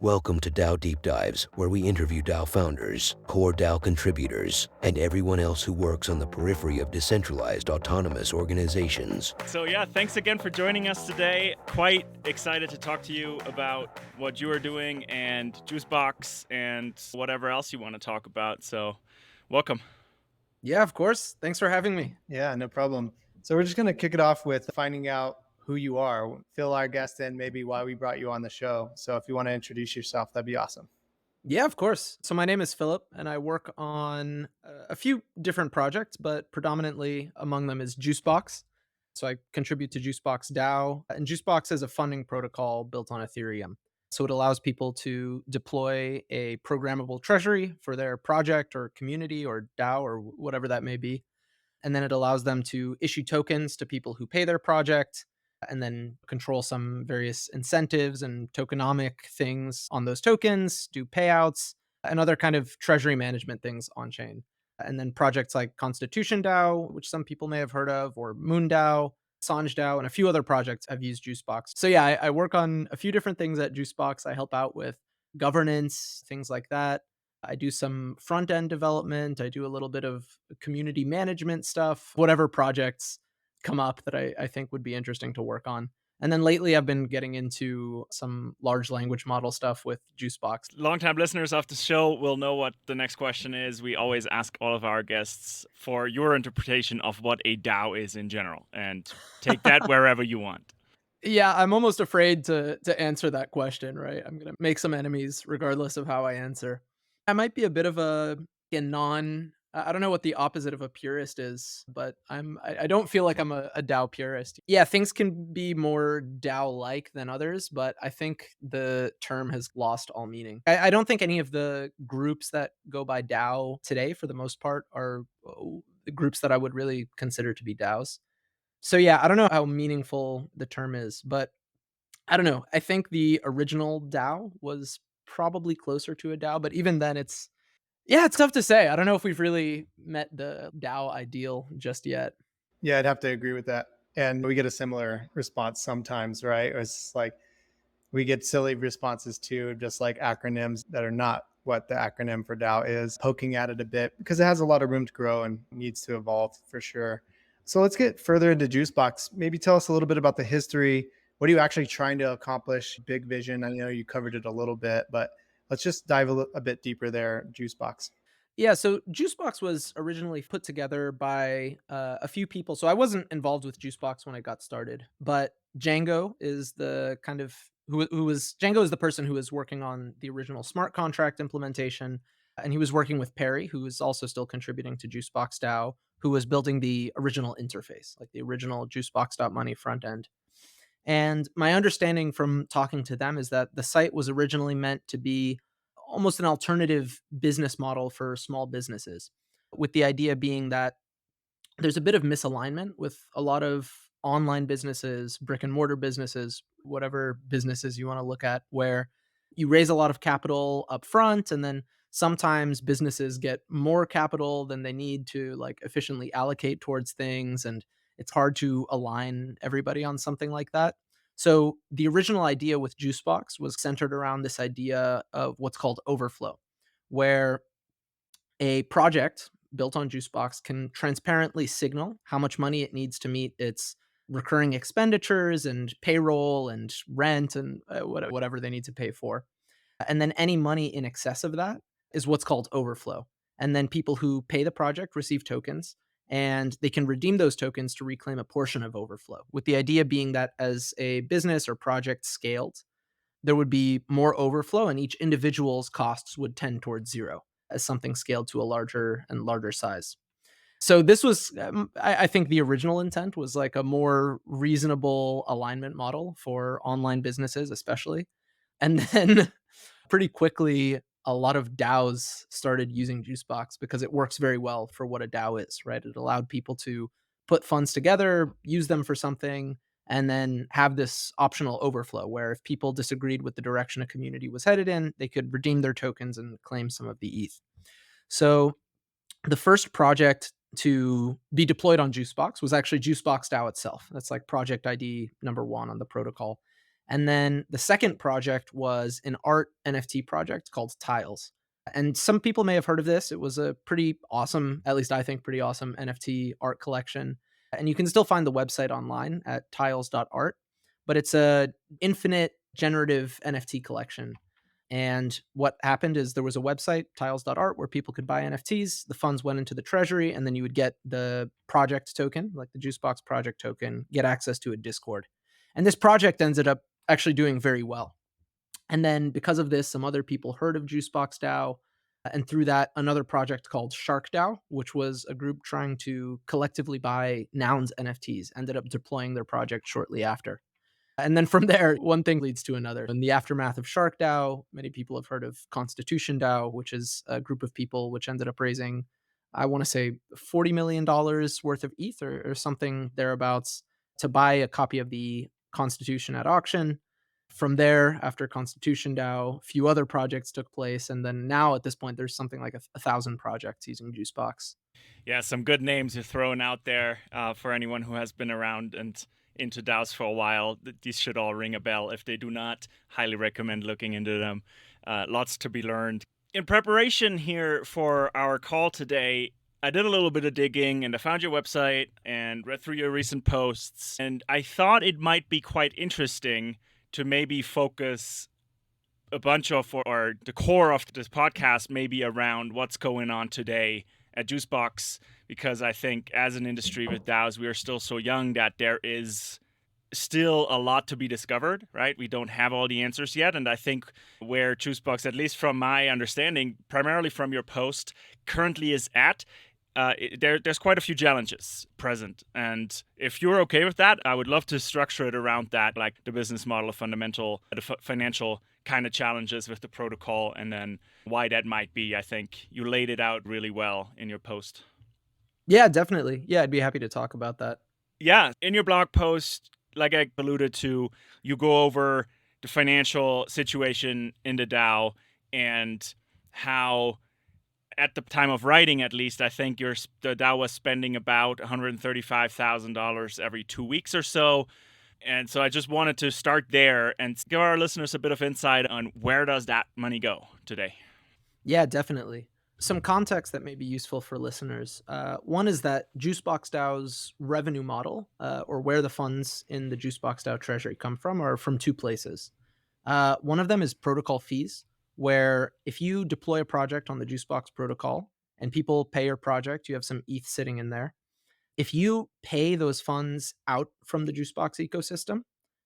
Welcome to DAO Deep Dives, where we interview DAO founders, core DAO contributors, and everyone else who works on the periphery of decentralized autonomous organizations. So yeah, thanks again for joining us today. Quite excited to talk to you about what you are doing and Juicebox and whatever else you want to talk about. So welcome. Yeah, of course. Thanks for having me. Yeah, no problem. So we're just going to kick it off with finding out who you are, fill our guest in, maybe why we brought you on the show. So if you want to introduce yourself, that'd be awesome. Yeah, of course. So my name is Philip, and I work on a few different projects, but predominantly among them is Juicebox. So I contribute to Juicebox DAO, and Juicebox is a funding protocol built on Ethereum. So it allows people to deploy a programmable treasury for their project or community or DAO or whatever that may be. And then it allows them to issue tokens to people who pay their project and then control some various incentives and tokenomic things on those tokens, do payouts, and other kind of treasury management things on chain. And then projects like Constitution DAO, which some people may have heard of, or Moon DAO, Assange DAO, and a few other projects have used Juicebox. So yeah, I work on a few different things at Juicebox. I help out with governance, things like that. I do some front end development. I do a little bit of community management stuff, whatever projects come up that I think would be interesting to work on. And then lately, I've been getting into some large language model stuff with Juicebox. Longtime listeners of the show will know what the next question is. We always ask all of our guests for your interpretation of what a DAO is in general, and take that wherever you want. Yeah, I'm almost afraid to answer that question, right? I'm going to make some enemies regardless of how I answer. I might be a bit of a non I don't know what the opposite of a purist is, but I don't feel like I'm a DAO purist. Yeah, things can be more DAO-like than others, but I think the term has lost all meaning. I don't think any of the groups that go by DAO today, for the most part, are the groups that I would really consider to be DAOs. So yeah, I don't know how meaningful the term is, but I don't know. I think the original DAO was probably closer to a DAO, but even then it's tough to say. I don't know if we've really met the DAO ideal just yet. Yeah, I'd have to agree with that. And we get a similar response sometimes, right? It's like we get silly responses too, just like acronyms that are not what the acronym for DAO is, poking at it a bit because it has a lot of room to grow and needs to evolve for sure. So let's get further into Juicebox. Maybe tell us a little bit about the history. What are you actually trying to accomplish? Big vision. I know you covered it a little bit, but let's just dive a bit deeper there, Juicebox. Yeah, so Juicebox was originally put together by a few people. So I wasn't involved with Juicebox when I got started, but Django is the kind of who was Django is the person who was working on the original smart contract implementation, and he was working with Perry, who is also still contributing to Juicebox DAO, who was building the original interface, like the original Juicebox.money front end. And my understanding from talking to them is that the site was originally meant to be almost an alternative business model for small businesses, with the idea being that there's a bit of misalignment with a lot of online businesses, brick and mortar businesses, whatever businesses you want to look at, where you raise a lot of capital up front and then sometimes businesses get more capital than they need to like efficiently allocate towards things, and it's hard to align everybody on something like that. So the original idea with Juicebox was centered around this idea of what's called overflow, where a project built on Juicebox can transparently signal how much money it needs to meet its recurring expenditures and payroll and rent and whatever they need to pay for. And then any money in excess of that is what's called overflow. And then people who pay the project receive tokens and they can redeem those tokens to reclaim a portion of overflow, with the idea being that as a business or project scaled, there would be more overflow and each individual's costs would tend towards zero as something scaled to a larger and larger size. So this was, I think the original intent was like a more reasonable alignment model for online businesses, especially. And then pretty quickly, a lot of DAOs started using Juicebox because it works very well for what a DAO is, right? It allowed people to put funds together, use them for something, and then have this optional overflow where if people disagreed with the direction a community was headed in, they could redeem their tokens and claim some of the ETH. So the first project to be deployed on Juicebox was actually Juicebox DAO itself. That's like project ID number one on the protocol. And then the second project was an art NFT project called Tiles. And some people may have heard of this. It was a pretty awesome, at least I think, pretty awesome NFT art collection. And you can still find the website online at tiles.art, but it's a infinite generative NFT collection. And what happened is there was a website, tiles.art, where people could buy NFTs. The funds went into the treasury, and then you would get the project token, like the Juicebox project token, get access to a Discord. And this project ended up actually doing very well. And then because of this, some other people heard of Juicebox DAO. And through that, another project called Shark DAO, which was a group trying to collectively buy Nouns NFTs, ended up deploying their project shortly after. And then from there, one thing leads to another. In the aftermath of Shark DAO, many people have heard of Constitution DAO, which is a group of people which ended up raising, I want to say, $40 million worth of ETH or something thereabouts to buy a copy of the Constitution at auction. From there, after Constitution DAO, a few other projects took place. And then now at this point, there's something like 1,000 projects using Juicebox. Yeah, some good names you're throwing out there for anyone who has been around and into DAOs for a while. These should all ring a bell. If they do not, highly recommend looking into them. Lots to be learned. In preparation here for our call today, I did a little bit of digging and I found your website and read through your recent posts. And I thought it might be quite interesting to maybe focus a bunch of, or the core of this podcast, maybe around what's going on today at Juicebox, because I think as an industry with DAOs, we are still so young that there is still a lot to be discovered, right? We don't have all the answers yet. And I think where Juicebox, at least from my understanding, primarily from your post, currently is at, there's quite a few challenges present. And if you're okay with that, I would love to structure it around that, like the business model, the financial kind of challenges with the protocol, and then why that might be. I think you laid it out really well in your post. Yeah, definitely. Yeah, I'd be happy to talk about that. Yeah, in your blog post, like I alluded to, you go over the financial situation in the DAO and how, at the time of writing, at least, I think the DAO was spending about $135,000 every 2 weeks or so. And so I just wanted to start there and give our listeners a bit of insight on where does that money go today. Yeah, definitely. Some context that may be useful for listeners. One is that Juicebox DAO's revenue model, or where the funds in the Juicebox DAO treasury come from, are from two places. One of them is protocol fees, where if you deploy a project on the Juicebox protocol and people pay your project, you have some ETH sitting in there. If you pay those funds out from the Juicebox ecosystem,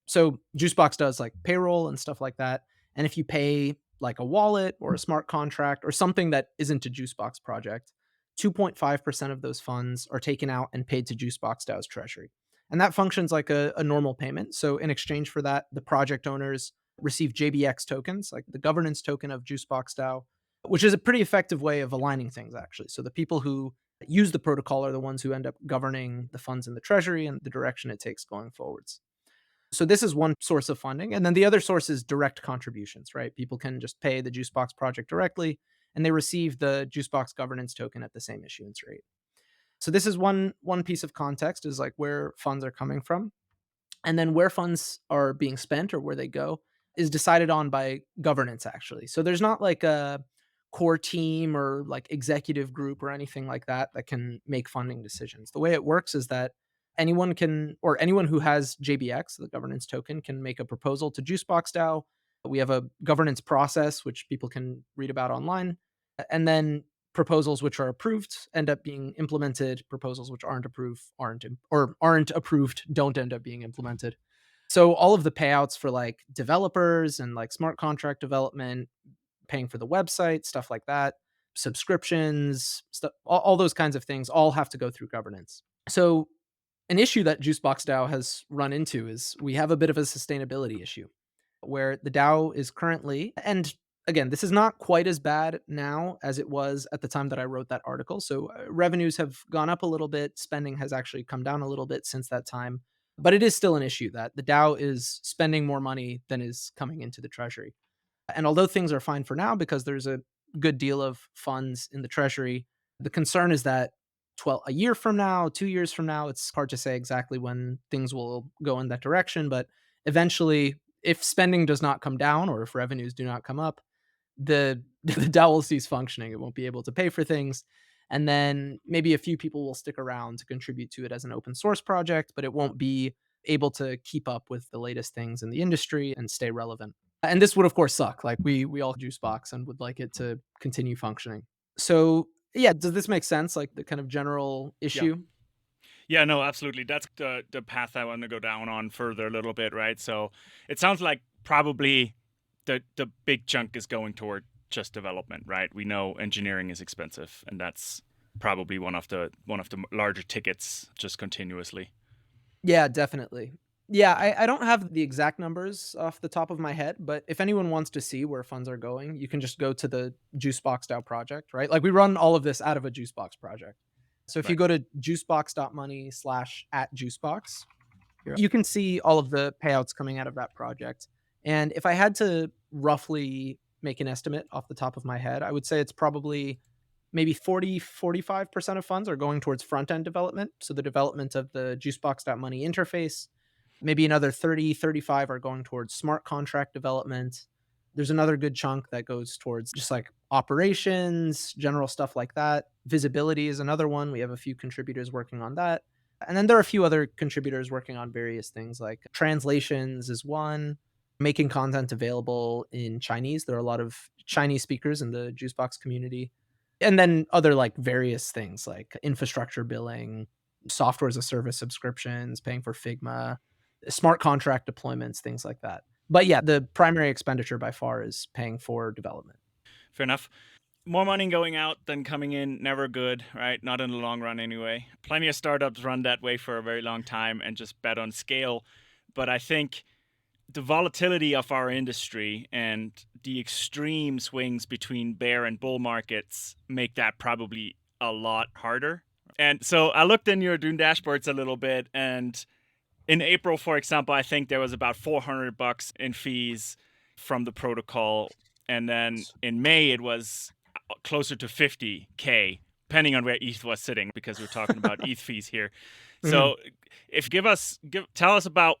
so Juicebox does like payroll and stuff like that. And if you pay like a wallet or a smart contract or something that isn't a Juicebox project, 2.5% of those funds are taken out and paid to Juicebox DAO's treasury. And that functions like a normal payment. So in exchange for that, the project owners receive JBX tokens, like the governance token of Juicebox DAO, which is a pretty effective way of aligning things, actually. So the people who use the protocol are the ones who end up governing the funds in the treasury and the direction it takes going forwards. So this is one source of funding. And then the other source is direct contributions, right? People can just pay the Juicebox project directly and they receive the Juicebox governance token at the same issuance rate. So this is one piece of context, is like where funds are coming from. And then where funds are being spent or where they go is decided on by governance, actually. So there's not like a core team or like executive group or anything like that that can make funding decisions. The way it works is that anyone who has JBX, the governance token, can make a proposal to Juicebox DAO. We have a governance process which people can read about online, and then proposals which are approved end up being implemented. Proposals which aren't approved aren't approved don't end up being implemented. So all of the payouts for like developers and like smart contract development, paying for the website, stuff like that, subscriptions, stuff, all those kinds of things all have to go through governance. So an issue that Juicebox DAO has run into is we have a bit of a sustainability issue where the DAO is currently, and again, this is not quite as bad now as it was at the time that I wrote that article. So revenues have gone up a little bit. Spending has actually come down a little bit since that time. But it is still an issue that the DAO is spending more money than is coming into the treasury. And although things are fine for now because there's a good deal of funds in the treasury, the concern is that a year from now, 2 years from now, it's hard to say exactly when things will go in that direction, but eventually if spending does not come down or if revenues do not come up, the the DAO will cease functioning. It won't be able to pay for things. And then maybe a few people will stick around to contribute to it as an open source project, but it won't be able to keep up with the latest things in the industry and stay relevant. And this would of course suck. Like we all Juicebox and would like it to continue functioning. So yeah, does this make sense? Like the kind of general issue? Yeah, no, absolutely. That's the path I want to go down on further a little bit, right? So it sounds like probably the big chunk is going toward just development, right? We know engineering is expensive, and that's probably one of the larger tickets just continuously. Yeah, definitely. Yeah, I don't have the exact numbers off the top of my head, but if anyone wants to see where funds are going, you can just go to the Juicebox DAO project, right? Like we run all of this out of a Juicebox project. So if you Right. go to juicebox.money /@juicebox, you can see all of the payouts coming out of that project. And if I had to roughly make an estimate off the top of my head, I would say it's probably maybe 45% of funds are going towards front end development. So the development of the juicebox.money interface. Maybe another 35 are going towards smart contract development. There's another good chunk that goes towards just like operations, general stuff like that. Visibility is another one. We have a few contributors working on that. And then there are a few other contributors working on various things like translations is one, making content available in Chinese. There are a lot of Chinese speakers in the Juicebox community. And then other like various things like infrastructure billing, software as a service subscriptions, paying for Figma, smart contract deployments, things like that. But yeah, the primary expenditure by far is paying for development. Fair enough. More money going out than coming in, never good, right? Not in the long run anyway. Plenty of startups run that way for a very long time and just bet on scale. But I think the volatility of our industry and the extreme swings between bear and bull markets make that probably a lot harder. And so I looked in your Dune dashboards a little bit, and in April, for example, I think there was about $400 in fees from the protocol, and then in May it was closer to 50K, depending on where ETH was sitting, because we're talking about ETH fees here. So, if tell us about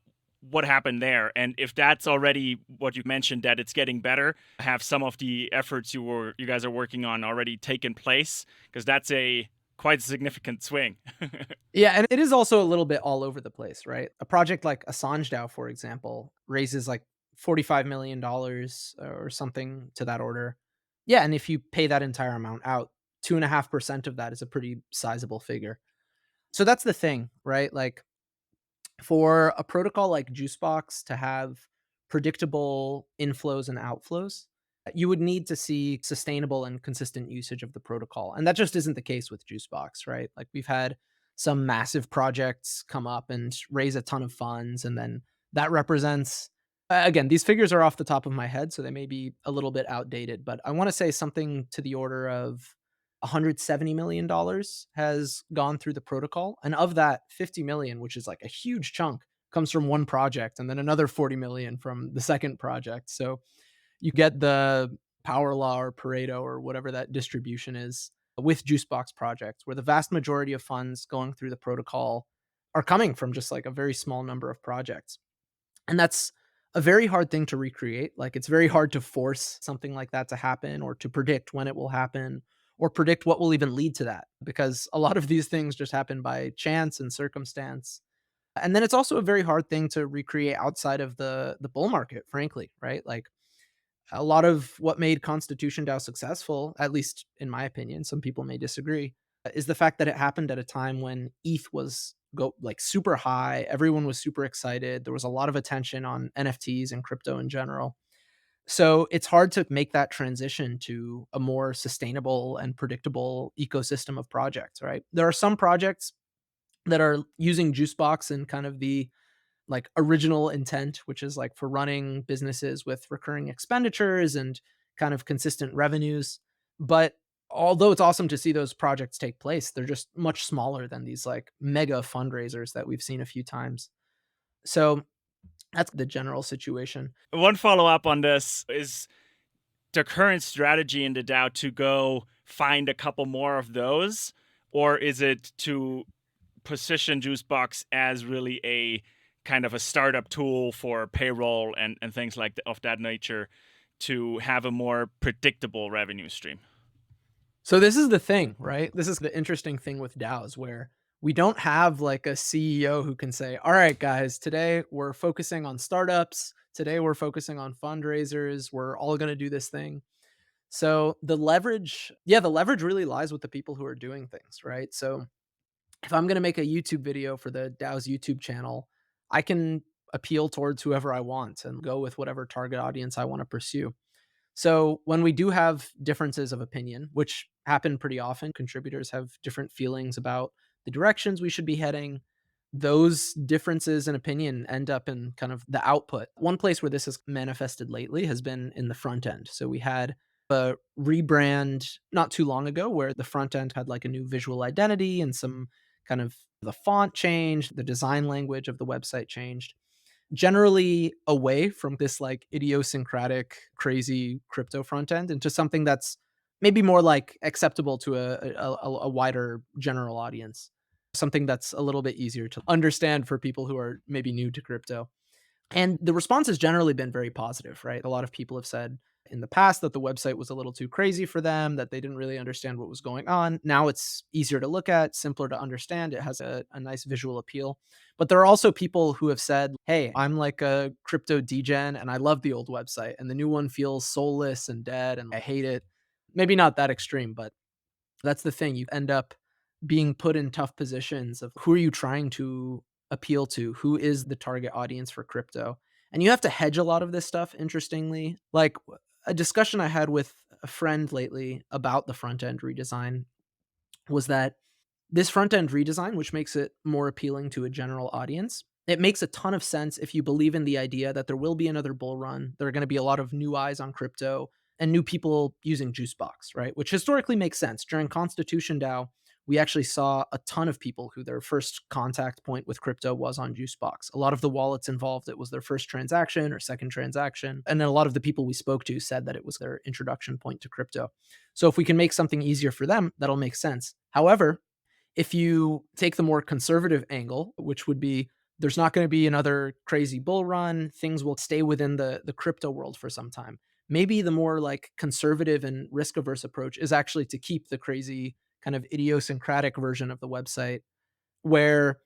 what happened there, and if that's already what you mentioned, that it's getting better, have some of the efforts you guys are working on already taken place, because that's a quite significant swing. Yeah, and it is also a little bit all over the place, right? A project like Assange DAO, for example, raises like $45 million or something to that order. Yeah, and if you pay that entire amount out, 2.5% of that is a pretty sizable figure. So that's the thing, right? Like for a protocol like Juicebox to have predictable inflows and outflows, you would need to see sustainable and consistent usage of the protocol. And that just isn't the case with Juicebox, right? Like we've had some massive projects come up and raise a ton of funds. And then that represents, again, these figures are off the top of my head, so they may be a little bit outdated, but I want to say something to the order of $170 million has gone through the protocol. And of that, 50 million, which is like a huge chunk, comes from one project, and then another 40 million from the second project. So you get the power law or Pareto or whatever that distribution is with Juicebox projects, where the vast majority of funds going through the protocol are coming from just like a very small number of projects. And that's a very hard thing to recreate. Like it's very hard to force something like that to happen or to predict when it will happen or predict what will even lead to that, because a lot of these things just happen by chance and circumstance. And then it's also a very hard thing to recreate outside of the bull market, frankly, right? Like a lot of what made Constitution DAO successful, at least in my opinion, some people may disagree, is the fact that it happened at a time when ETH was go like super high. Everyone was super excited. There was a lot of attention on NFTs and crypto in general. So it's hard to make that transition to a more sustainable and predictable ecosystem of projects, right? There are some projects that are using Juicebox in kind of the like original intent, which is like for running businesses with recurring expenditures and kind of consistent revenues. But although it's awesome to see those projects take place, they're just much smaller than these like mega fundraisers that we've seen a few times. So that's the general situation. One follow up on this is the current strategy in the DAO to go find a couple more of those, or is it to position Juicebox as really a kind of a startup tool for payroll and things like of that nature to have a more predictable revenue stream. So this is the thing, right? This is the interesting thing with DAOs where we don't have like a CEO who can say, all right, guys, today we're focusing on startups. Today we're focusing on fundraisers. We're all going to do this thing. So the leverage, the leverage really lies with the people who are doing things, right? So if I'm going to make a YouTube video for the DAO's YouTube channel, I can appeal towards whoever I want and go with whatever target audience I want to pursue. So when we do have differences of opinion, which happen pretty often, contributors have different feelings about the directions we should be heading. Those differences in opinion end up in kind of the output. One place where this has manifested lately has been in the front end. So we had a rebrand not too long ago where the front end had like a new visual identity and some kind of the font changed, the design language of the website changed, generally away from this like idiosyncratic, crazy crypto front end into something that's maybe more like acceptable to a wider general audience, something that's a little bit easier to understand for people who are maybe new to crypto. And the response has generally been very positive, right? A lot of people have said in the past that the website was a little too crazy for them, that they didn't really understand what was going on. Now it's easier to look at, simpler to understand. It has a nice visual appeal. But there are also people who have said, hey, I'm like a crypto degen and I love the old website and the new one feels soulless and dead and I hate it. Maybe not that extreme, but that's the thing. You end up being put in tough positions of who are you trying to appeal to? Who is the target audience for crypto? And you have to hedge a lot of this stuff, interestingly. Like a discussion I had with a friend lately about the front end redesign was that this front end redesign, which makes it more appealing to a general audience, it makes a ton of sense if you believe in the idea that there will be another bull run. There are going to be a lot of new eyes on crypto and new people using Juicebox, right? Which historically makes sense. During Constitution DAO, we actually saw a ton of people who their first contact point with crypto was on Juicebox. A lot of the wallets involved, it was their first transaction or second transaction. And then a lot of the people we spoke to said that it was their introduction point to crypto. So if we can make something easier for them, that'll make sense. However, if you take the more conservative angle, which would be there's not going to be another crazy bull run, things will stay within the crypto world for some time. Maybe the more like conservative and risk averse approach is actually to keep the crazy kind of idiosyncratic version of the website where,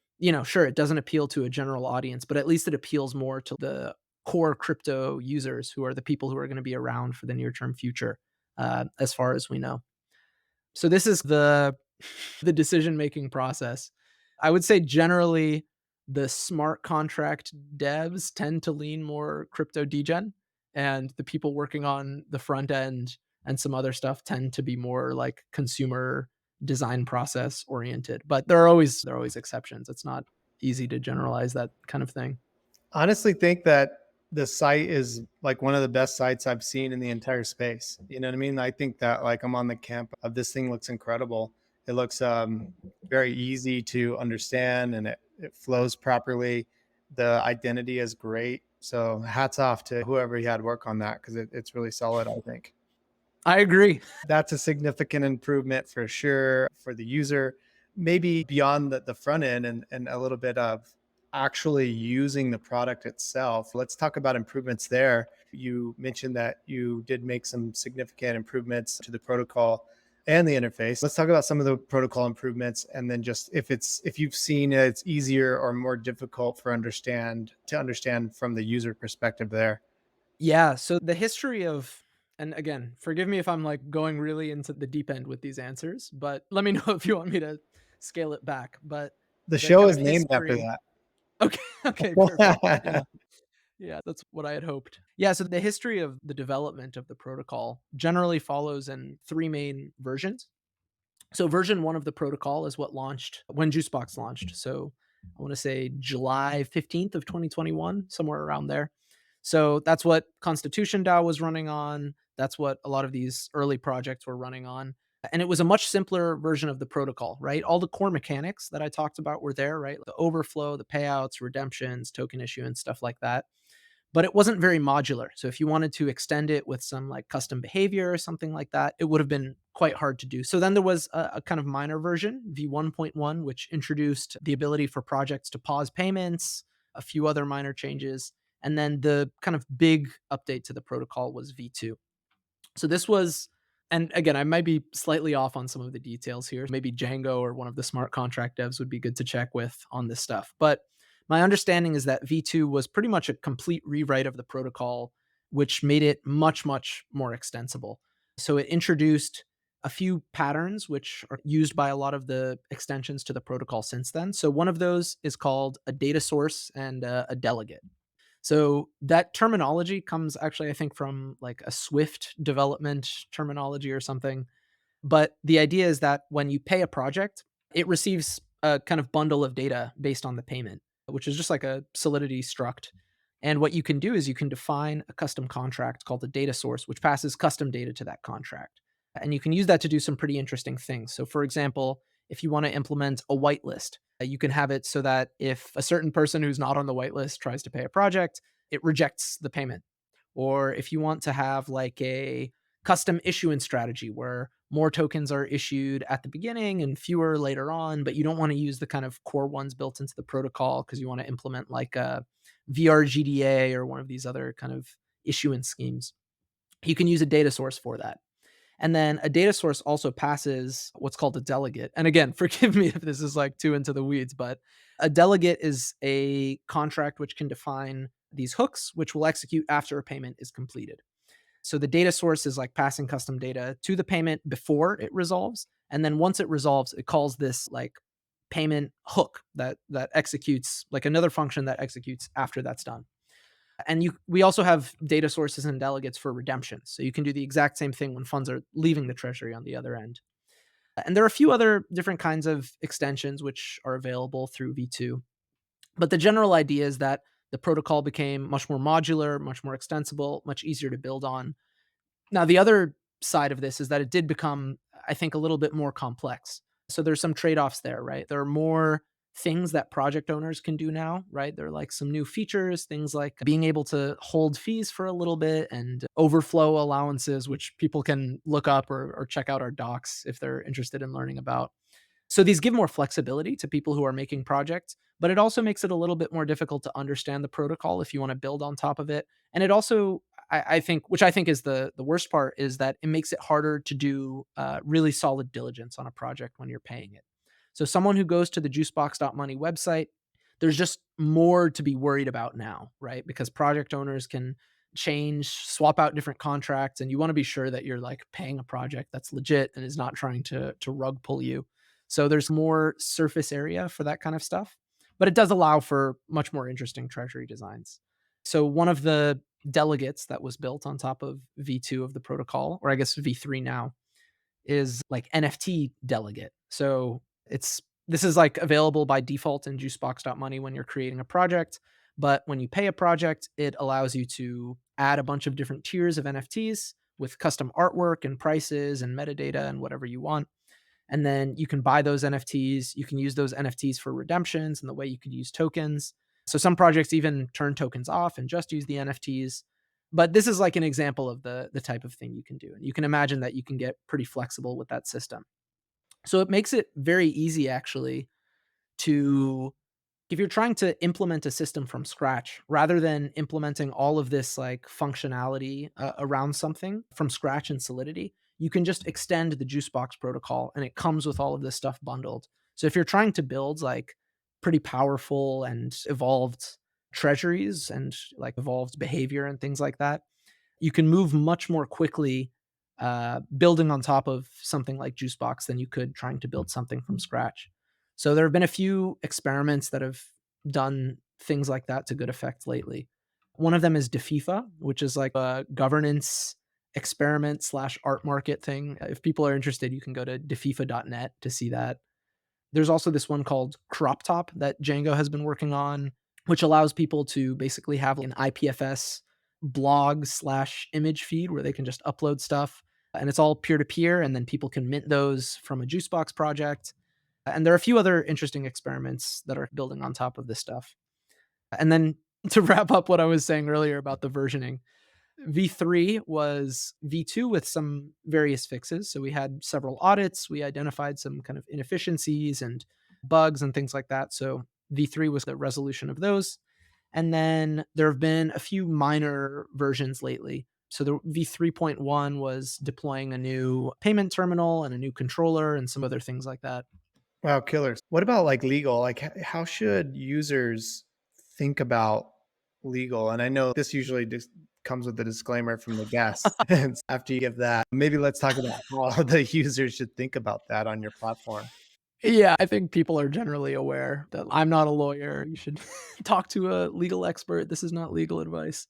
sure, it doesn't appeal to a general audience, but at least it appeals more to the core crypto users who are the people who are going to be around for the near term future, as far as we know. So this is the decision-making process. I would say generally the smart contract devs tend to lean more crypto degen, and the people working on the front end and some other stuff tend to be more like consumer design process oriented. But there are always exceptions. It's not easy to generalize that kind of thing. Honestly think that the site is like one of the best sites I've seen in the entire space. You know what I mean? I think that like I'm on the camp of this thing looks incredible. It looks very easy to understand and it flows properly. The identity is great. So hats off to whoever he had work on that because it's really solid, I think. I agree. That's a significant improvement for sure for the user, maybe beyond the front end and a little bit of actually using the product itself. Let's talk about improvements there. You mentioned that you did make some significant improvements to the protocol and the interface. Let's talk about some of the protocol improvements and then just if you've seen it's easier or more difficult to understand from the user perspective there. Yeah. So the history of, and again, forgive me if I'm like going really into the deep end with these answers, but let me know if you want me to scale it back. But The the show kind is of named after history. that. Okay. Okay. Perfect. Yeah. Yeah. That's what I had hoped. Yeah. So the history of the development of the protocol generally follows in three main versions. So version 1 of the protocol is what launched when Juicebox launched. So I want to say July 15th of 2021, somewhere around there. So that's what Constitution DAO was running on. That's what a lot of these early projects were running on. And it was a much simpler version of the protocol, right? All the core mechanics that I talked about were there, right? The overflow, the payouts, redemptions, token issuance, stuff like that. But it wasn't very modular. So if you wanted to extend it with some like custom behavior or something like that, it would have been quite hard to do. So then there was a kind of minor version, V1.1, which introduced the ability for projects to pause payments, a few other minor changes. And then the kind of big update to the protocol was V2. So this was, and again, I might be slightly off on some of the details here. Maybe Django or one of the smart contract devs would be good to check with on this stuff. But my understanding is that V2 was pretty much a complete rewrite of the protocol, which made it much, much more extensible. So it introduced a few patterns which are used by a lot of the extensions to the protocol since then. So one of those is called a data source and a delegate. So that terminology comes actually, I think, from like a Swift development terminology or something. But the idea is that when you pay a project, it receives a kind of bundle of data based on the payment, which is just like a Solidity struct. And what you can do is you can define a custom contract called the data source, which passes custom data to that contract. And you can use that to do some pretty interesting things. So, for example, if you want to implement a whitelist, you can have it so that if a certain person who's not on the whitelist tries to pay a project, it rejects the payment. Or if you want to have like a custom issuance strategy where more tokens are issued at the beginning and fewer later on, but you don't want to use the kind of core ones built into the protocol because you want to implement like a VRGDA or one of these other kind of issuance schemes. You can use a data source for that. And then a data source also passes what's called a delegate. And again, forgive me if this is like too into the weeds, but a delegate is a contract which can define these hooks, which will execute after a payment is completed. So the data source is like passing custom data to the payment before it resolves. And then once it resolves, it calls this like payment hook that executes like another function that executes after that's done. And we also have data sources and delegates for redemption. So you can do the exact same thing when funds are leaving the treasury on the other end. And there are a few other different kinds of extensions which are available through V2. But the general idea is that the protocol became much more modular, much more extensible, much easier to build on. Now, the other side of this is that it did become, I think, a little bit more complex. So there's some trade-offs there, right? There are more things that project owners can do now, right? There are like some new features, things like being able to hold fees for a little bit and overflow allowances, which people can look up or check out our docs if they're interested in learning about. So these give more flexibility to people who are making projects, but it also makes it a little bit more difficult to understand the protocol if you want to build on top of it. And it also, I think, which I think is the worst part, is that it makes it harder to do really solid diligence on a project when you're paying it. So someone who goes to the Juicebox.money website, there's just more to be worried about now, right? Because project owners can change, swap out different contracts, and you want to be sure that you're like paying a project that's legit and is not trying to rug pull you. So there's more surface area for that kind of stuff, but it does allow for much more interesting treasury designs. So one of the delegates that was built on top of V2 of the protocol, or I guess V3 now, is like NFT delegate. So this is like available by default in Juicebox.money when you're creating a project. But when you pay a project, it allows you to add a bunch of different tiers of NFTs with custom artwork and prices and metadata and whatever you want. And then you can buy those NFTs. You can use those NFTs for redemptions and the way you could use tokens. So some projects even turn tokens off and just use the NFTs. But this is like an example of the type of thing you can do. And you can imagine that you can get pretty flexible with that system. So it makes it very easy, actually, to, if you're trying to implement a system from scratch, rather than implementing all of this like functionality around something from scratch in Solidity, you can just extend the Juicebox protocol and it comes with all of this stuff bundled. So if you're trying to build like pretty powerful and evolved treasuries and like evolved behavior and things like that, you can move much more quickly building on top of something like Juicebox than you could trying to build something from scratch. So there have been a few experiments that have done things like that to good effect lately. One of them is DeFifa, which is like a governance experiment / art market thing. If people are interested, you can go to defifa.net to see that. There's also this one called Crop Top that Django has been working on, which allows people to basically have an IPFS blog / image feed where they can just upload stuff. And it's all peer-to-peer, and then people can mint those from a Juicebox project. And there are a few other interesting experiments that are building on top of this stuff. And then to wrap up what I was saying earlier about the versioning, V3 was V2 with some various fixes. So we had several audits. We identified some kind of inefficiencies and bugs and things like that. So V3 was the resolution of those. And then there have been a few minor versions lately. So the V3.1 was deploying a new payment terminal and a new controller and some other things like that. Wow, killers. What about like legal? Like, how should users think about legal? And I know this usually just comes with a disclaimer from the guest. And after you give that, maybe let's talk about how the users should think about that on your platform. Yeah, I think people are generally aware that I'm not a lawyer. You should talk to a legal expert. This is not legal advice.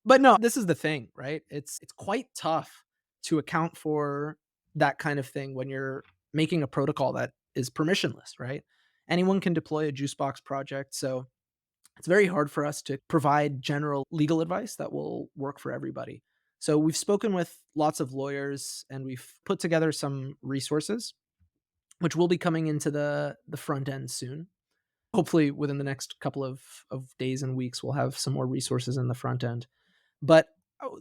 But no, this is the thing, right? It's quite tough to account for that kind of thing when you're making a protocol that is permissionless, right? Anyone can deploy a Juicebox project, so it's very hard for us to provide general legal advice that will work for everybody. So we've spoken with lots of lawyers and we've put together some resources which will be coming into the front end soon. Hopefully within the next couple of days and weeks we'll have some more resources in the front end. But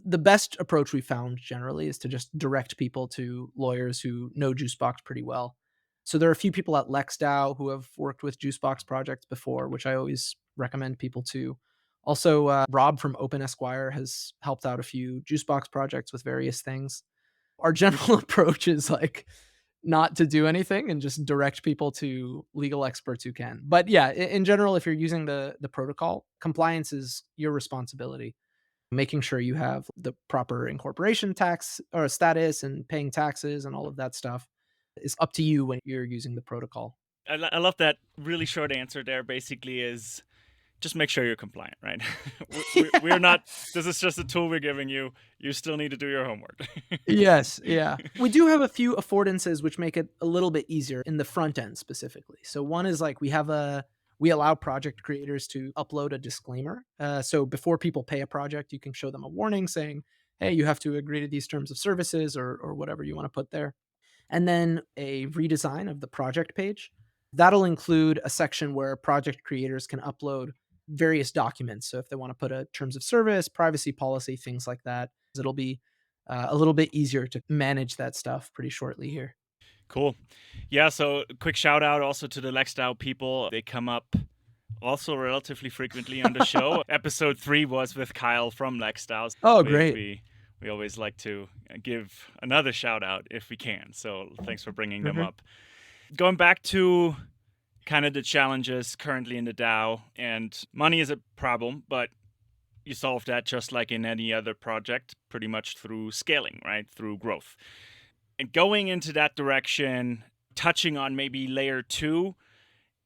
the best approach we found generally is to just direct people to lawyers who know Juicebox pretty well. So there are a few people at LexDAO who have worked with Juicebox projects before, which I always recommend people to. Also, Rob from Open Esquire has helped out a few Juicebox projects with various things. Our general approach is like not to do anything and just direct people to legal experts who can. But yeah, in general, if you're using the protocol, compliance is your responsibility. Making sure you have the proper incorporation tax or status and paying taxes and all of that stuff is up to you when you're using the protocol. I love that really short answer there. Basically, is just make sure you're compliant, right? We're not. This is just a tool we're giving you. You still need to do your homework. Yes, yeah. We do have a few affordances which make it a little bit easier in the front end specifically. So one is like we allow project creators to upload a disclaimer. So before people pay a project, you can show them a warning saying, "Hey, you have to agree to these terms of services," or whatever you want to put there. And then a redesign of the project page. That'll include a section where project creators can upload various documents. So if they want to put a terms of service, privacy policy, things like that, it'll be a little bit easier to manage that stuff pretty shortly here. Cool. Yeah, so quick shout out also to the LexDAO people. They come up also relatively frequently on the show. Episode 3 was with Kyle from LexDAO. Oh, great. We always like to give another shout out if we can. So thanks for bringing them Mhm. up. Going back to kind of the challenges currently in the DAO, and money is a problem, but you solve that just like in any other project, pretty much through scaling, right? Through growth. And going into that direction, touching on maybe layer 2.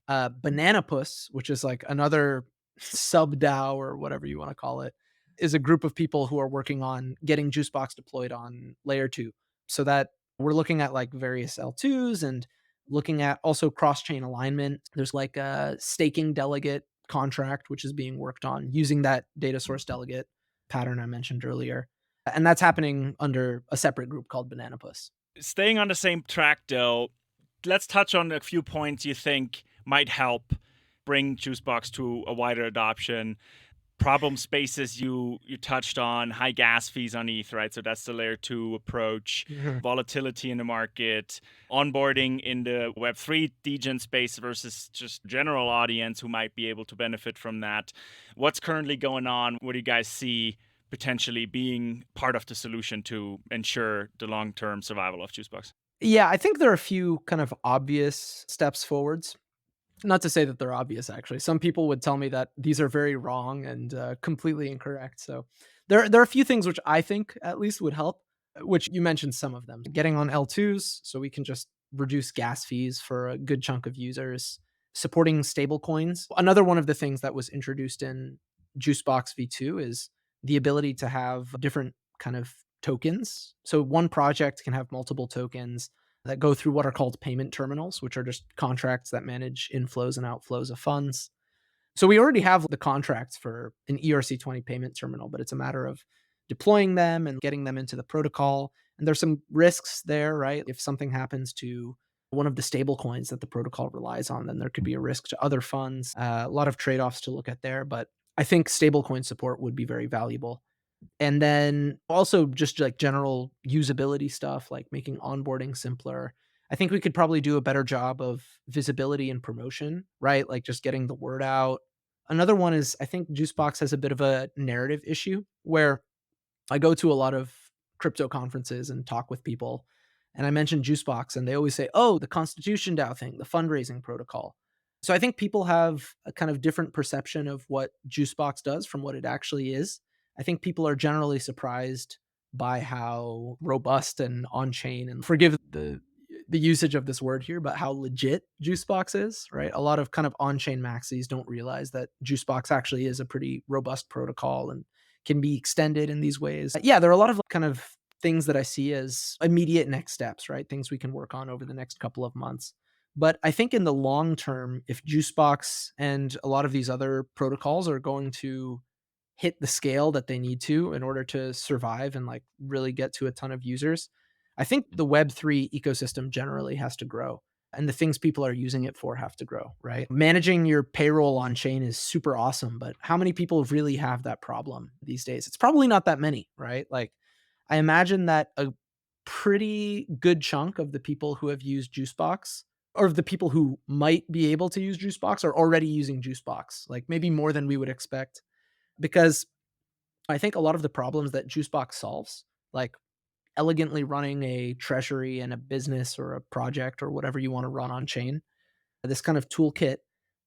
Banana Puss, which is like another sub DAO or whatever you want to call it, is a group of people who are working on getting Juicebox deployed on layer 2. So that we're looking at like various L2s and looking at also cross-chain alignment. There's like a staking delegate contract, which is being worked on using that data source delegate pattern I mentioned earlier. And that's happening under a separate group called Banana Puss. Staying on the same track though, let's touch on a few points you think might help bring Juicebox to a wider adoption. Problem spaces you touched on, high gas fees on ETH, right? So that's the layer 2 approach. Volatility in the market, onboarding in the Web3 degen space versus just general audience who might be able to benefit from that. What's currently going on? What do you guys see potentially being part of the solution to ensure the long-term survival of Juicebox? Yeah, I think there are a few kind of obvious steps forwards. Not to say that they're obvious, actually. Some people would tell me that these are very wrong and completely incorrect. So there are a few things which I think at least would help, which you mentioned some of them. Getting on L2s, so we can just reduce gas fees for a good chunk of users. Supporting stable coins. Another one of the things that was introduced in Juicebox V2 is the ability to have different kind of tokens. So one project can have multiple tokens that go through what are called payment terminals, which are just contracts that manage inflows and outflows of funds. So we already have the contracts for an ERC20 payment terminal, but it's a matter of deploying them and getting them into the protocol. And there's some risks there, right? If something happens to one of the stable coins that the protocol relies on, then there could be a risk to other funds. A lot of trade-offs to look at there, but I think stablecoin support would be very valuable. And then also just like general usability stuff, like making onboarding simpler. I think we could probably do a better job of visibility and promotion, right? Like just getting the word out, Another one is I think Juicebox has a bit of a narrative issue where I go to a lot of crypto conferences and talk with people, and I mention Juicebox, and they always say, "Oh, the Constitution DAO thing, the fundraising protocol." So I think people have a kind of different perception of what Juicebox does from what it actually is. I think people are generally surprised by how robust and on-chain, and forgive the usage of this word here, but how legit Juicebox is, right? A lot of kind of on-chain maxis don't realize that Juicebox actually is a pretty robust protocol and can be extended in these ways. Yeah, there are a lot of kind of things that I see as immediate next steps, right? Things we can work on over the next couple of months. But I think in the long term, if Juicebox and a lot of these other protocols are going to hit the scale that they need to in order to survive and like really get to a ton of users, I think the Web3 ecosystem generally has to grow and the things people are using it for have to grow, right? Managing your payroll on chain is super awesome, but how many people really have that problem these days? It's probably not that many, right? Like I imagine that a pretty good chunk of the people who have used Juicebox, or of the people who might be able to use Juicebox, are already using Juicebox, like maybe more than we would expect. Because I think a lot of the problems that Juicebox solves, like elegantly running a treasury and a business or a project or whatever you want to run on chain, this kind of toolkit,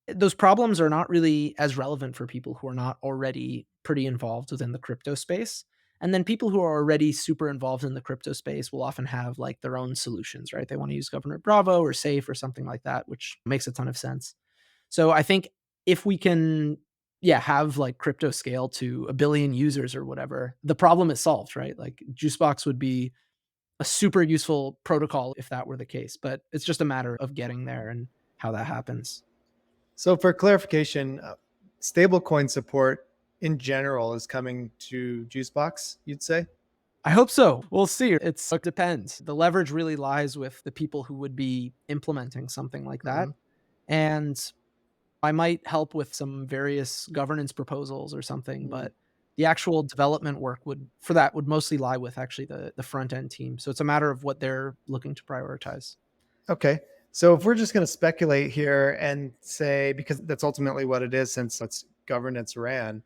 those problems are not really as relevant for people who are not already pretty involved within the crypto space. And then people who are already super involved in the crypto space will often have like their own solutions, right? They want to use Governor Bravo or Safe or something like that, which makes a ton of sense. So I think if we can, yeah, have like crypto scale to a billion users or whatever, the problem is solved, right? Like Juicebox would be a super useful protocol if that were the case, but it's just a matter of getting there and how that happens. So for clarification, stablecoin support in general is coming to Juicebox, you'd say? I hope so. We'll see. It depends. The leverage really lies with the people who would be implementing something like that. Mhm. And I might help with some various governance proposals or something, Mhm. but the actual development work would mostly lie with actually the front end team. So it's a matter of what they're looking to prioritize. Okay. So if we're just going to speculate here and say, because that's ultimately what it is since it's governance ran,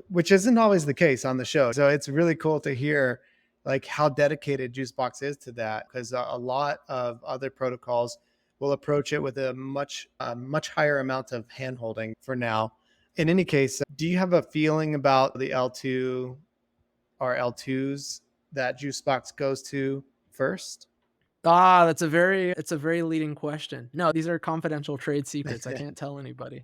which isn't always the case on the show. So it's really cool to hear like how dedicated Juicebox is to that, because a lot of other protocols will approach it with a much higher amount of handholding for now. In any case, do you have a feeling about the L2 or L2s that Juicebox goes to first? It's a very leading question. No, these are confidential trade secrets. I can't tell anybody.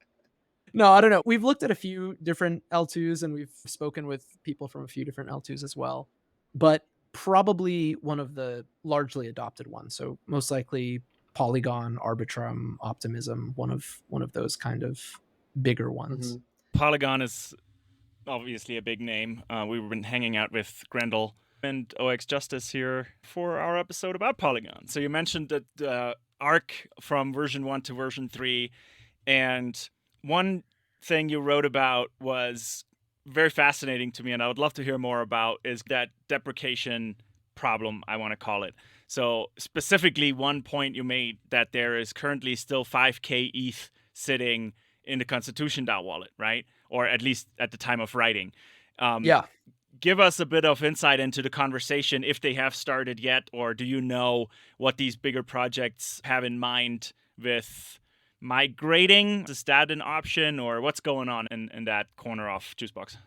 No, I don't know. We've looked at a few different L2s and we've spoken with people from a few different L2s as well, but probably one of the largely adopted ones. So most likely Polygon, Arbitrum, Optimism, one of those kind of bigger ones. Polygon is obviously a big name. We've been hanging out with Grendel and OX Justice here for our episode about Polygon. So you mentioned that the arc from version 1 to version 3, and one thing you wrote about was very fascinating to me, and I would love to hear more about, is that deprecation problem, I want to call it. So specifically, one point you made that there is currently still 5k ETH sitting in the Constitution DAO wallet, right? Or at least at the time of writing. Yeah. Give us a bit of insight into the conversation, if they have started yet, or do you know what these bigger projects have in mind with migrating? Is that an option, or what's going on in that corner of Juicebox?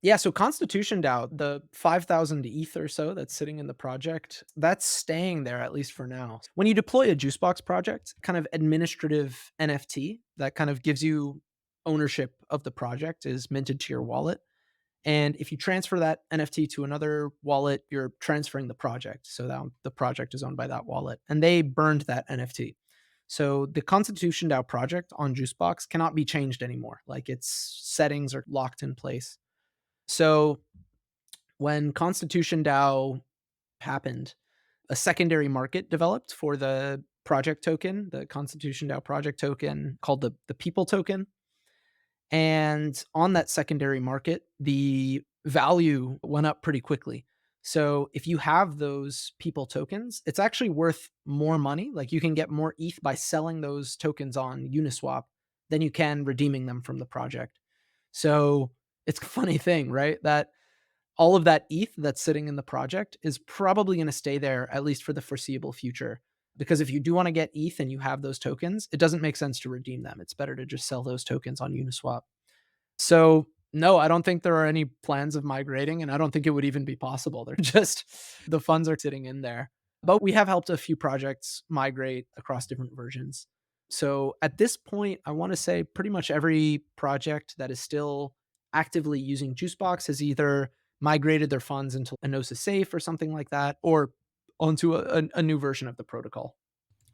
Yeah, so Constitution DAO, the 5,000 ETH or so that's sitting in the project, that's staying there at least for now. When you deploy a Juicebox project, kind of administrative NFT that kind of gives you ownership of the project is minted to your wallet. And if you transfer that NFT to another wallet, you're transferring the project. So that the project is owned by that wallet. And they burned that NFT. So the Constitution DAO project on Juicebox cannot be changed anymore. Like its settings are locked in place. So when Constitution DAO happened, a secondary market developed for the project token, the Constitution DAO project token called the People token. And on that secondary market, the value went up pretty quickly. So if you have those People tokens, it's actually worth more money. Like you can get more ETH by selling those tokens on Uniswap than you can redeeming them from the project. So it's a funny thing, right? That all of that ETH that's sitting in the project is probably going to stay there at least for the foreseeable future. Because if you do want to get ETH and you have those tokens, it doesn't make sense to redeem them. It's better to just sell those tokens on Uniswap. So no, I don't think there are any plans of migrating, and I don't think it would even be possible. They're just the funds are sitting in there. But we have helped a few projects migrate across different versions. So at this point, I want to say pretty much every project that is still actively using Juicebox has either migrated their funds into a Gnosis safe or something like that, or onto a new version of the protocol.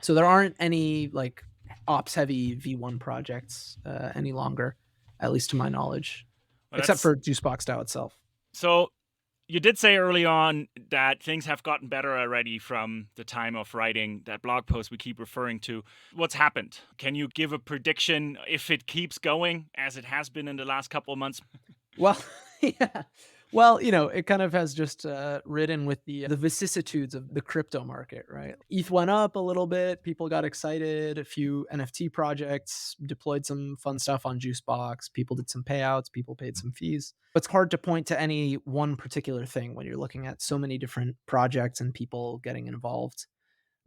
So there aren't any like ops heavy V1 projects any longer, at least to my knowledge, Well, except for Juicebox DAO itself. So you did say early on that things have gotten better already from the time of writing that blog post we keep referring to. What's happened? Can you give a prediction if it keeps going as it has been in the last couple of months? Well, yeah. Well, it kind of has just ridden with the vicissitudes of the crypto market, right? ETH went up a little bit. People got excited. A few NFT projects deployed some fun stuff on Juicebox. People did some payouts. People paid some fees. It's hard to point to any one particular thing when you're looking at so many different projects and people getting involved.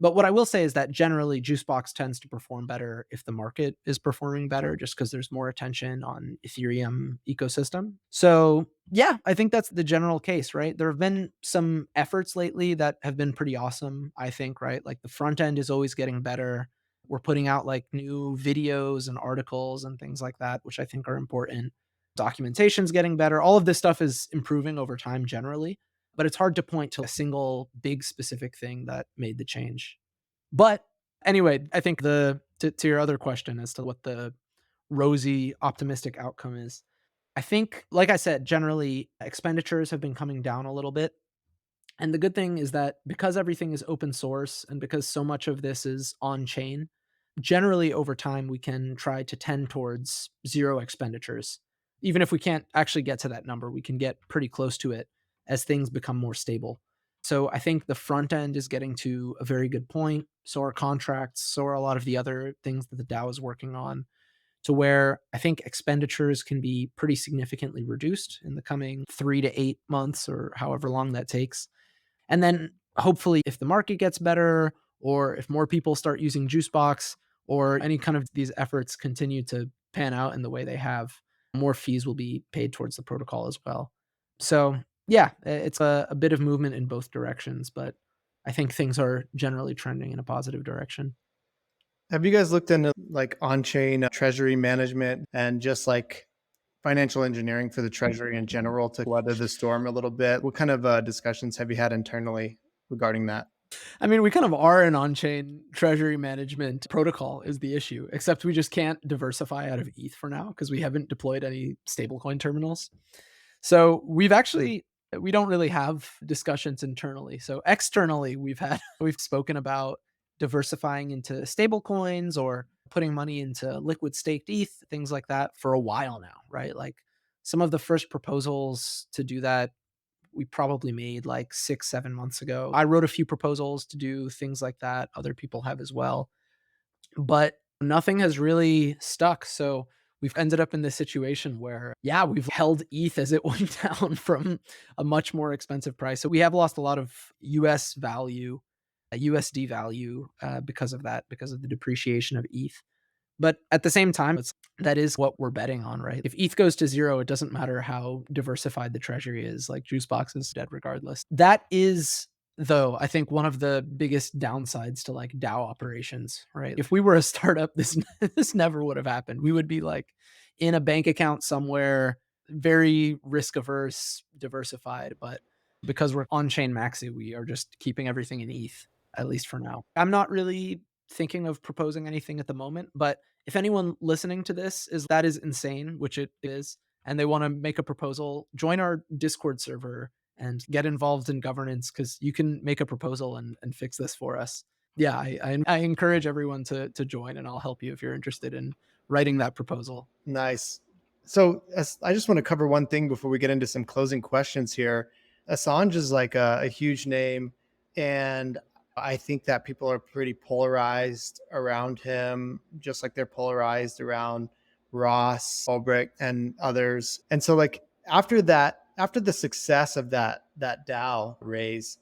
But what I will say is that generally Juicebox tends to perform better if the market is performing better, just because there's more attention on Ethereum ecosystem. So yeah, I think that's the general case, right? There have been some efforts lately that have been pretty awesome, I think, right? Like the front end is always getting better. We're putting out like new videos and articles and things like that, which I think are important. Documentation's getting better. All of this stuff is improving over time generally, but it's hard to point to a single big specific thing that made the change. But anyway, I think to your other question as to what the rosy optimistic outcome is, I think, like I said, generally expenditures have been coming down a little bit. And the good thing is that because everything is open source and because so much of this is on chain, generally over time we can try to tend towards zero expenditures. Even if we can't actually get to that number, we can get pretty close to it as things become more stable. So I think the front end is getting to a very good point. So are contracts, so are a lot of the other things that the DAO is working on, to where I think expenditures can be pretty significantly reduced in the coming 3 to 8 months or however long that takes. And then hopefully if the market gets better, or if more people start using Juicebox, or any kind of these efforts continue to pan out in the way they have, more fees will be paid towards the protocol as well. So yeah, it's a bit of movement in both directions, but I think things are generally trending in a positive direction. Have you guys looked into like on-chain treasury management and just like financial engineering for the treasury in general to weather the storm a little bit? What kind of discussions have you had internally regarding that? I mean, we kind of are an on-chain treasury management protocol is the issue, except we just can't diversify out of ETH for now because we haven't deployed any stablecoin terminals. So we don't really have discussions internally. So externally, we've spoken about diversifying into stablecoins or putting money into liquid staked ETH, things like that for a while now, right? Like some of the first proposals to do that we probably made like 6-7 months ago. I wrote a few proposals to do things like that. Other people have as well, but nothing has really stuck. So we've ended up in this situation where, yeah, we've held ETH as it went down from a much more expensive price. So we have lost a lot of US value, USD value because of that, because of the depreciation of ETH. But at the same time, that is what we're betting on, right? If ETH goes to zero, it doesn't matter how diversified the treasury is. Like Juicebox is dead regardless. That is, though, I think one of the biggest downsides to like DAO operations, right? If we were a startup, this never would have happened. We would be like in a bank account somewhere, very risk averse, diversified. But because we're on chain maxi, we are just keeping everything in ETH, at least for now. I'm not really thinking of proposing anything at the moment, but if anyone listening to this is insane, which it is, and they want to make a proposal, join our Discord server and get involved in governance, because you can make a proposal and fix this for us. Yeah, I encourage everyone to join, and I'll help you if you're interested in writing that proposal. Nice. So I just want to cover one thing before we get into some closing questions here. Assange is like a huge name, and I think that people are pretty polarized around him, just like they're polarized around Ross Ulbricht and others. And so like after that, after the success of that DAO raise,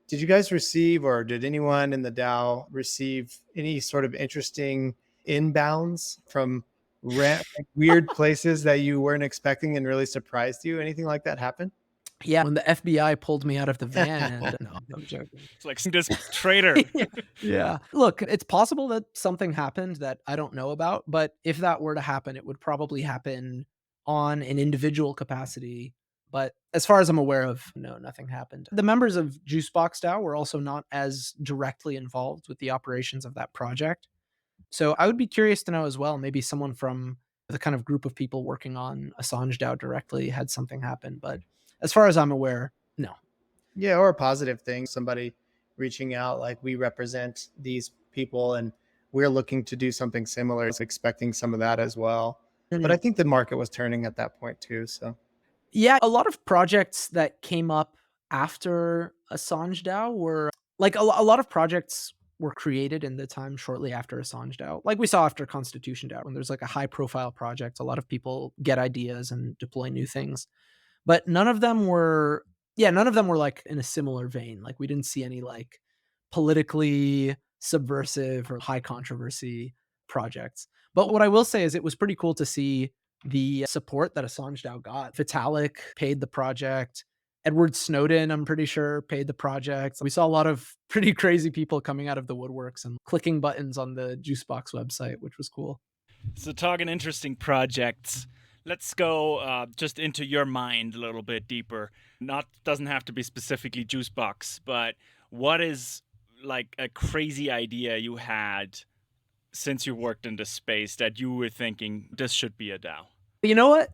did you guys receive, or did anyone in the DAO receive any sort of interesting inbounds from like weird places that you weren't expecting and really surprised you? Anything like that happen? Yeah, when the FBI pulled me out of the van and no, I'm joking. It's like this traitor. Yeah. Yeah. Look, it's possible that something happened that I don't know about, but if that were to happen, it would probably happen on an individual capacity. But as far as I'm aware of, no, nothing happened. The members of Juicebox DAO were also not as directly involved with the operations of that project. So I would be curious to know as well, maybe someone from the kind of group of people working on Assange DAO directly had something happen. But as far as I'm aware, no. Yeah, or a positive thing, somebody reaching out like, we represent these people and we're looking to do something similar, expecting some of that as well. But I think the market was turning at that point too. So Yeah, a lot of projects that came up after Assange DAO were like a lot of projects were created in the time shortly after Assange DAO. Like we saw after Constitution DAO, when there's like a high profile project, a lot of people get ideas and deploy new things. But none of them were like in a similar vein. Like we didn't see any like politically subversive or high controversy projects. But what I will say is it was pretty cool to see the support that Assange DAO got. Vitalik paid the project. Edward Snowden, I'm pretty sure, paid the project. We saw a lot of pretty crazy people coming out of the woodworks and clicking buttons on the Juicebox website, which was cool. So talking interesting projects, let's go just into your mind a little bit deeper. Not doesn't have to be specifically Juicebox, but what is like a crazy idea you had since you worked in this space that you were thinking this should be a DAO? You know what?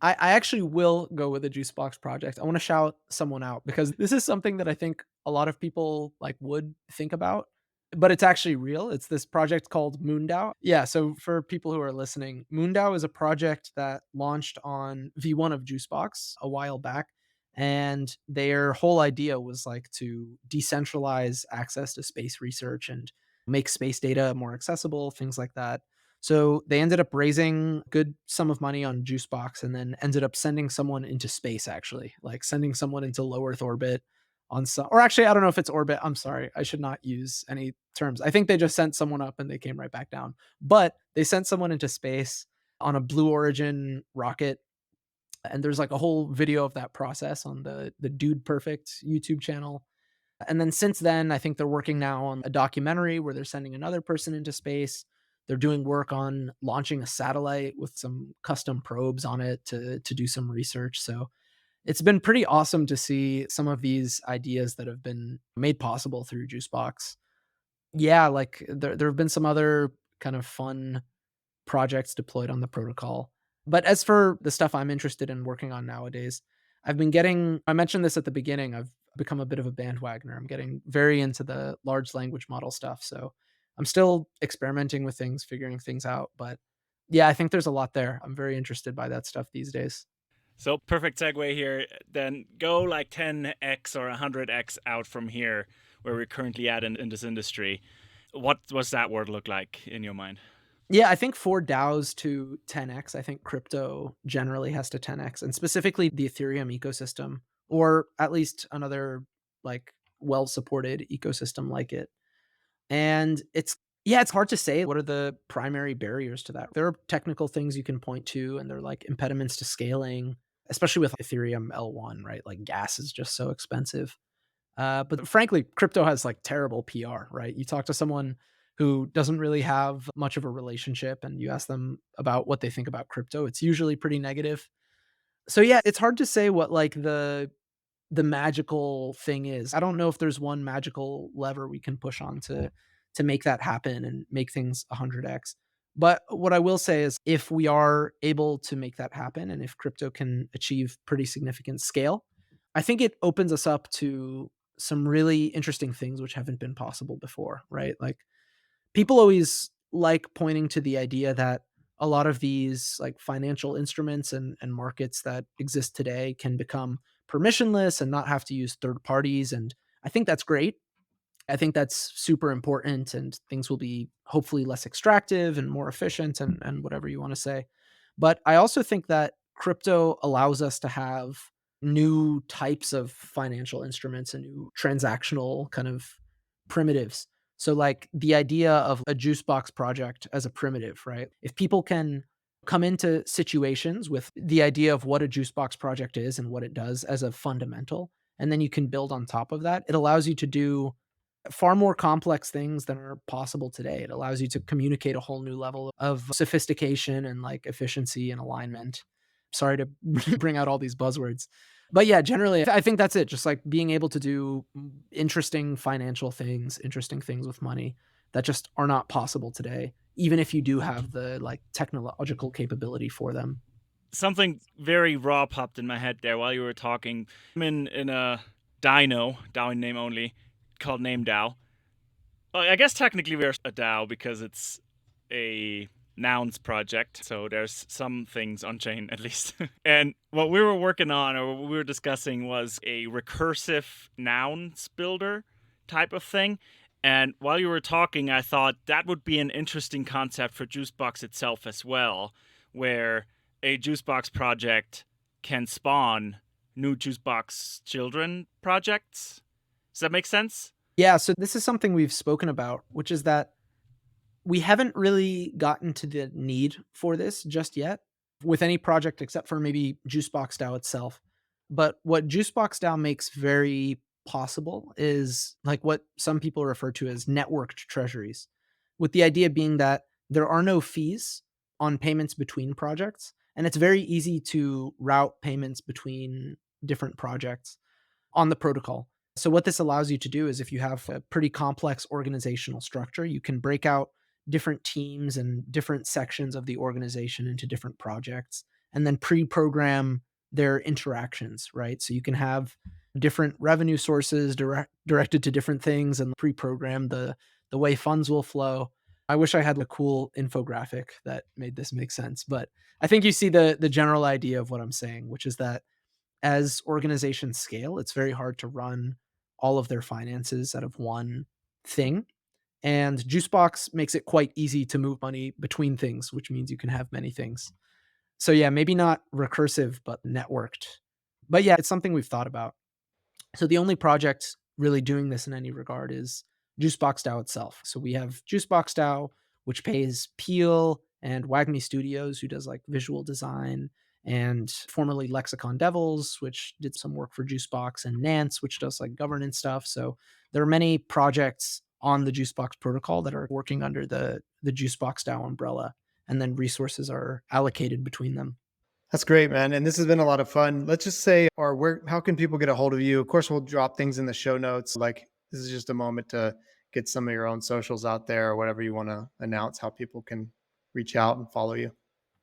I actually will go with the Juicebox project. I want to shout someone out because this is something that I think a lot of people like would think about, but it's actually real. It's this project called Moondao. Yeah, so for people who are listening, Moondao is a project that launched on V1 of Juicebox a while back. And their whole idea was like to decentralize access to space research and make space data more accessible, things like that. So they ended up raising a good sum of money on Juicebox and then ended up sending someone into space, actually, like sending someone into low Earth orbit on some, or actually, I don't know if it's orbit. I'm sorry. I should not use any terms. I think they just sent someone up and they came right back down, but they sent someone into space on a Blue Origin rocket. And there's like a whole video of that process on the Dude Perfect YouTube channel. And then since then, I think they're working now on a documentary where they're sending another person into space. They're doing work on launching a satellite with some custom probes on it to do some research. So it's been pretty awesome to see some of these ideas that have been made possible through Juicebox. Yeah, like there have been some other kind of fun projects deployed on the protocol. But as for the stuff I'm interested in working on nowadays, I mentioned this at the beginning, I've become a bit of a bandwagoner. I'm getting very into the large language model stuff. So I'm still experimenting with things, figuring things out. But yeah, I think there's a lot there. I'm very interested by that stuff these days. So perfect segue here. Then go like 10x or 100x out from here, where we're currently at in this industry. What does that word look like in your mind? Yeah, I think for DAOs to 10x, I think crypto generally has to 10x, and specifically the Ethereum ecosystem, or at least another like well-supported ecosystem like it. And it's hard to say what are the primary barriers to that. There are technical things you can point to, and they're like impediments to scaling, especially with Ethereum L1, right? Like gas is just so expensive. But frankly, crypto has like terrible PR, right? You talk to someone who doesn't really have much of a relationship and you ask them about what they think about crypto, it's usually pretty negative. So yeah, it's hard to say what like the magical thing is. I don't know if there's one magical lever we can push on to make that happen and make things 100x. But what I will say is if we are able to make that happen and if crypto can achieve pretty significant scale, I think it opens us up to some really interesting things which haven't been possible before, right? Like people always like pointing to the idea that a lot of these like financial instruments and markets that exist today can become permissionless and not have to use third parties. And I think that's great. I think that's super important, and things will be hopefully less extractive and more efficient, and whatever you want to say. But I also think that crypto allows us to have new types of financial instruments and new transactional kind of primitives. So, like the idea of a juice box project as a primitive, right? If people can come into situations with the idea of what a juice box project is and what it does as a fundamental, and then you can build on top of that, it allows you to do far more complex things than are possible today. It allows you to communicate a whole new level of sophistication and like efficiency and alignment. Sorry to bring out all these buzzwords. But yeah, generally, I think that's it. Just like being able to do interesting financial things, interesting things with money that just are not possible today, even if you do have the like technological capability for them. Something very raw popped in my head there while you were talking. I'm in a DAO in name only, called Name DAO. Well, I guess technically we're a DAO because it's a nouns project, so there's some things on chain at least. And what we were working on, or what we were discussing, was a recursive nouns builder type of thing. And while you were talking, I thought that would be an interesting concept for Juicebox itself as well, where a Juicebox project can spawn new Juicebox children projects. Does that make sense? Yeah, so this is something we've spoken about, which is that we haven't really gotten to the need for this just yet with any project except for maybe Juicebox DAO itself. But what Juicebox DAO makes very possible is like what some people refer to as networked treasuries, with the idea being that there are no fees on payments between projects. And it's very easy to route payments between different projects on the protocol. So what this allows you to do is if you have a pretty complex organizational structure, you can break out different teams and different sections of the organization into different projects and then pre-program their interactions, right? So you can have different revenue sources directed to different things and pre-program the way funds will flow. I wish I had a cool infographic that made this make sense, but I think you see the general idea of what I'm saying, which is that as organizations scale, it's very hard to run all of their finances out of one thing. And Juicebox makes it quite easy to move money between things, which means you can have many things. So yeah, maybe not recursive, but networked. But yeah, it's something we've thought about. So the only project really doing this in any regard is Juicebox DAO itself. So we have Juicebox DAO, which pays Peel and Wagme Studios, who does like visual design, and formerly Lexicon Devils, which did some work for Juicebox, and Nance, which does like governance stuff. So there are many projects on the Juicebox protocol that are working under the Juicebox DAO umbrella, and then resources are allocated between them. That's great, man. And this has been a lot of fun. Let's just say, or where, how can people get a hold of you? Of course, we'll drop things in the show notes. Like this is just a moment to get some of your own socials out there or whatever you want to announce, how people can reach out and follow you.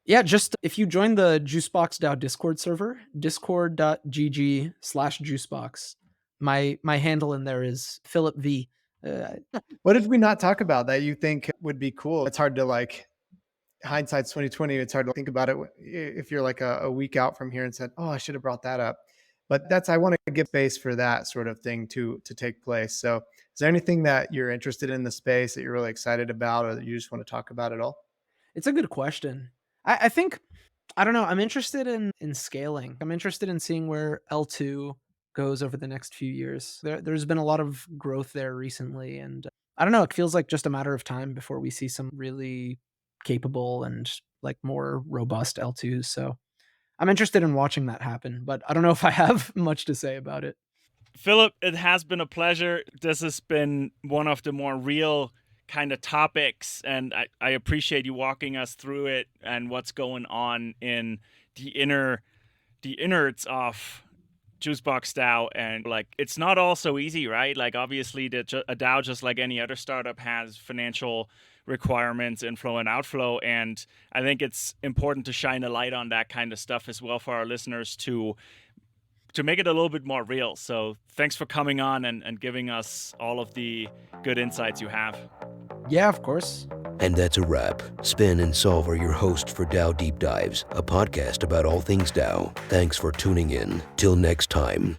Yeah, just if you join the Juicebox DAO Discord server, discord.gg/juicebox, my handle in there is Philip V. What did we not talk about that you think would be cool? It's hard to like, hindsight's 2020. It's hard to think about it if you're like a week out from here and said, oh, I should have brought that up. But I want to give space for that sort of thing to take place. So is there anything that you're interested in the space that you're really excited about or that you just want to talk about at all? It's a good question. I think, I don't know, I'm interested in scaling. I'm interested in seeing where L2 goes over the next few years. There's been a lot of growth there recently, and I don't know, it feels like just a matter of time before we see some really capable and like more robust L2s. So I'm interested in watching that happen, but I don't know if I have much to say about it. Philip, it has been a pleasure. This has been one of the more real kind of topics, and I appreciate you walking us through it and what's going on in the innards of Juicebox DAO. And like, it's not all so easy, right? Like, obviously, a DAO, just like any other startup, has financial requirements, inflow and outflow. And I think it's important to shine a light on that kind of stuff as well for our listeners to make it a little bit more real. So thanks for coming on and giving us all of the good insights you have. Yeah, of course. And that's a wrap. Spin and Solve are your hosts for DAO Deep Dives, a podcast about all things DAO. Thanks for tuning in. Till next time.